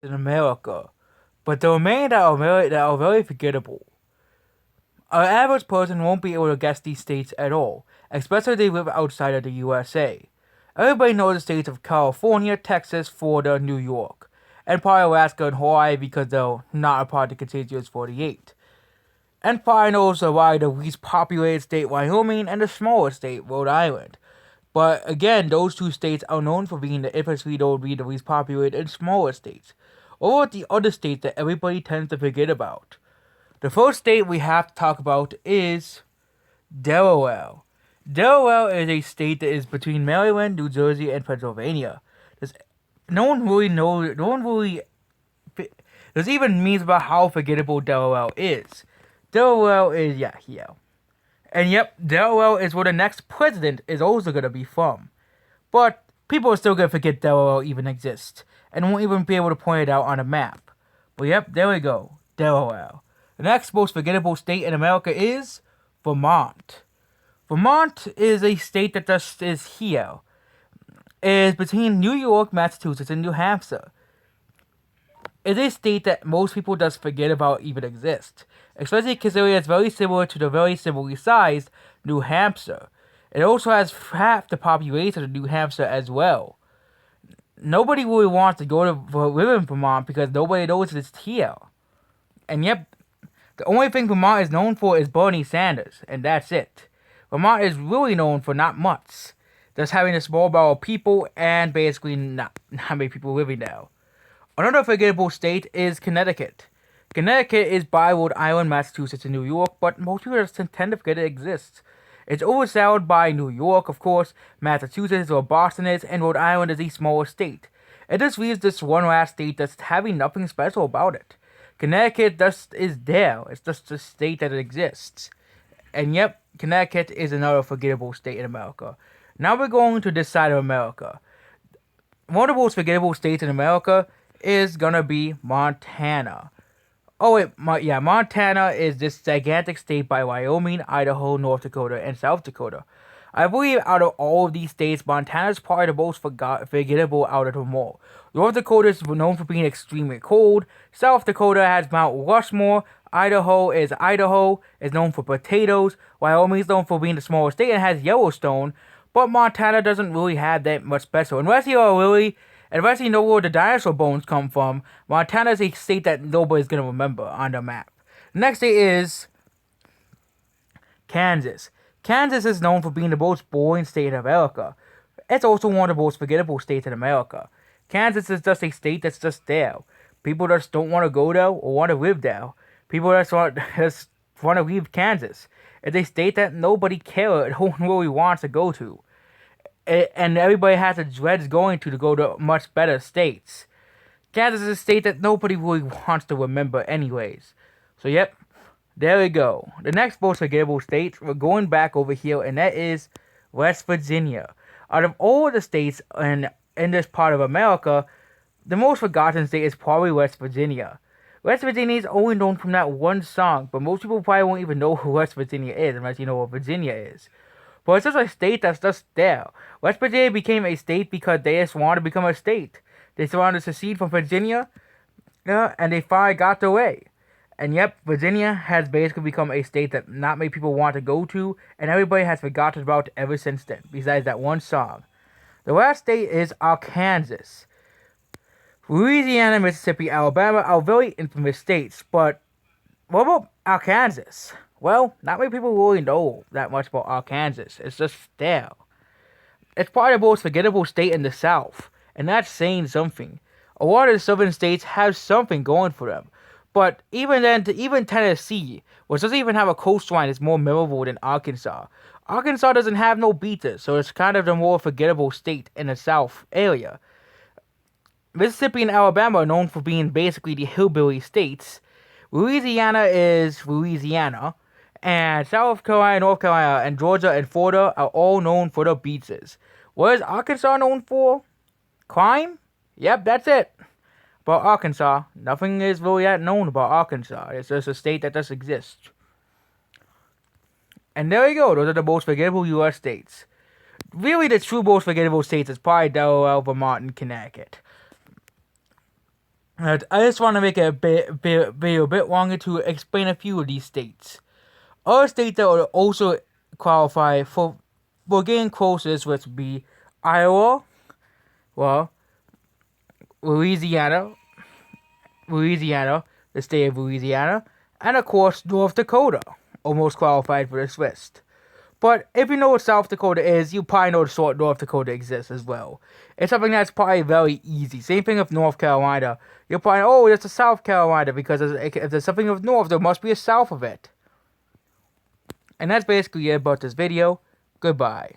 in America, but the remaining that are very forgettable. An average person won't be able to guess these states at all, especially if they live outside of the USA. Everybody knows the states of California, Texas, Florida, New York, and probably Alaska and Hawaii because they're not a part of the contiguous 48. And probably knows why the least populated state, Wyoming, and the smallest state, Rhode Island. But again, those two states are known for being the infamously they'll be the least populated and smallest states. Or the other states that everybody tends to forget about. The first state we have to talk about is Delaware. Delaware is a state that is between Maryland, New Jersey, and Pennsylvania. There's, no one really knows. No one really. There's even memes about how forgettable Delaware is. Delaware is here. And yep, Delaware is where the next president is also gonna be from. But people are still gonna forget Delaware even exists, and won't even be able to point it out on a map. But yep, there we go, Delaware. The next most forgettable state in America is Vermont. Vermont is a state that just is here. It is between New York, Massachusetts, and New Hampshire. It is a state that most people just forget about even exists, especially considering it's very similar to the very similarly sized New Hampshire. It also has half the population of New Hampshire as well. Nobody really wants to go to live in Vermont because nobody knows it's here. And yep, the only thing Vermont is known for is Bernie Sanders, and that's it. Vermont is really known for not much. Just having a small amount of people and basically not many people living there. Another forgettable state is Connecticut. Connecticut is by Rhode Island, Massachusetts, and New York, but most people just tend to forget it exists. It's overshadowed by New York, of course, Massachusetts, or Boston is, and Rhode Island is a smaller state. It just leaves this one last state that's having nothing special about it. Connecticut just is there. It's just a state that exists. And yep, Connecticut is another forgettable state in America. Now we're going to this side of America. One of the most forgettable states in America is gonna be Montana. Oh wait, Montana is this gigantic state by Wyoming, Idaho, North Dakota, and South Dakota. I believe out of all of these states, Montana is probably the most forgettable out of them all. North Dakota is known for being extremely cold. South Dakota has Mount Rushmore. Idaho, is known for potatoes. Wyoming is known for being the smallest state and has Yellowstone. But Montana doesn't really have that much special. Unless you know where the dinosaur bones come from, Montana is a state that nobody's going to remember on the map. The next state is Kansas. Kansas is known for being the most boring state in America. It's also one of the most forgettable states in America. Kansas is just a state that's just there. People just don't want to go there or want to live there. People just want to leave Kansas. It's a state that nobody cares, no one really wants to go to. And everybody has a dreads going to go to much better states. Kansas is a state that nobody really wants to remember anyways. So yep, there we go. The next most forgettable state, we're going back over here, and that is West Virginia. Out of all the states in this part of America, the most forgotten state is probably West Virginia. West Virginia is only known from that one song, but most people probably won't even know who West Virginia is unless you know what Virginia is. But it's just a state that's just there. West Virginia became a state because they just wanted to become a state. They just wanted to secede from Virginia, and they finally got their way. And yep, Virginia has basically become a state that not many people want to go to, and everybody has forgotten about ever since then, besides that one song. The last state is Arkansas. Louisiana, Mississippi, Alabama are very infamous states, but what about Arkansas? Well, not many people really know that much about Arkansas. It's just there. It's probably the most forgettable state in the South, and that's saying something. A lot of the southern states have something going for them, but even Tennessee, which doesn't even have a coastline, is more memorable than Arkansas. Arkansas doesn't have no beaches, so it's kind of the more forgettable state in the South area. Mississippi and Alabama are known for being basically the hillbilly states. Louisiana is Louisiana, and South Carolina, North Carolina, and Georgia and Florida are all known for their beaches. What is Arkansas known for? Crime? Yep, that's it. About Arkansas, nothing is really that known about Arkansas. It's just a state that just exists. And there you go. Those are the most forgettable U.S. states. Really, the true most forgettable states is probably Delaware, Vermont, and Connecticut. And I just want to make it a bit longer to explain a few of these states. Other states that would also qualify for getting closest would be Iowa, well, Louisiana, the state of Louisiana, and of course North Dakota, almost qualified for this list. But if you know what South Dakota is, you probably know what North Dakota exists as well. It's something that's probably very easy. Same thing with North Carolina. You'll probably, oh, it's a South Carolina, because if there's something with North, there must be a South of it. And that's basically it about this video. Goodbye.